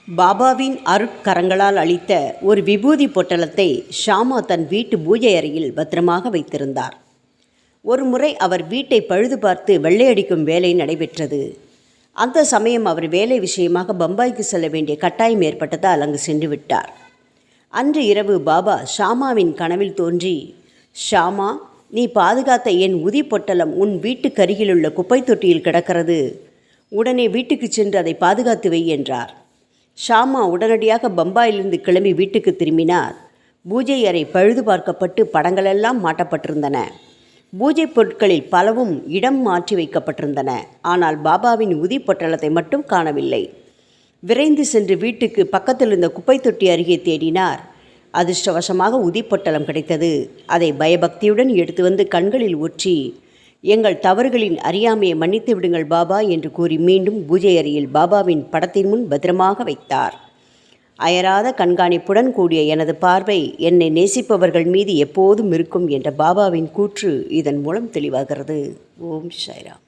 பாபாவின் அருட்கரங்களால் அளித்த ஒரு விபூதி பொட்டலத்தை ஷாமா தன் வீட்டு பூஜை அறையில் பத்திரமாக வைத்திருந்தார். ஒரு முறை அவர் வீட்டை பழுது பார்த்து வெள்ளையடிக்கும் வேலை நடைபெற்றது. அந்த சமயம் அவர் வேலை விஷயமாக பம்பாய்க்கு செல்ல வேண்டிய கட்டாயம் ஏற்பட்டதால் அங்கு சென்று விட்டார். அன்று இரவு பாபா ஷாமாவின் கனவில் தோன்றி, ஷாமா, நீ பாதுகாத்த என் உதி பொட்டலம் உன் வீட்டுக்கருகிலுள்ள குப்பை தொட்டியில் கிடக்கிறது. உடனே வீட்டுக்கு சென்று அதை பாதுகாத்து வை என்றார். ஷாமா உடனடியாக பம்பாயிலிருந்து கிளம்பி வீட்டுக்கு திரும்பினார். பூஜை அறை பழுது பார்க்கப்பட்டு படங்களெல்லாம் மாட்டப்பட்டிருந்தன. பூஜை பொருட்களில் பலவும் இடம் மாற்றி வைக்கப்பட்டிருந்தன. ஆனால் பாபாவின் உதி பொட்டலத்தை மட்டும் காணவில்லை. விரைந்து சென்று வீட்டுக்கு பக்கத்தில் இருந்த குப்பை தொட்டி அருகே தேடினார். அதிர்ஷ்டவசமாக உதி பொட்டலம் கிடைத்தது. அதை பயபக்தியுடன் எடுத்து வந்து கண்களில் ஒற்றி, எங்கள் தவறுகளின் அறியாமையை மன்னித்து விடுங்கள் பாபா என்று கூறி மீண்டும் பூஜை அறையில் பாபாவின் படத்தின் முன் பத்திரமாக வைத்தார். அயராத கண்காணிப்புடன் கூடிய எனது பார்வை என்னை நேசிப்பவர்கள் மீது எப்போதும் இருக்கும் என்ற பாபாவின் கூற்று இதன் மூலம் தெளிவாகிறது. ஓம் சாய்ராம்.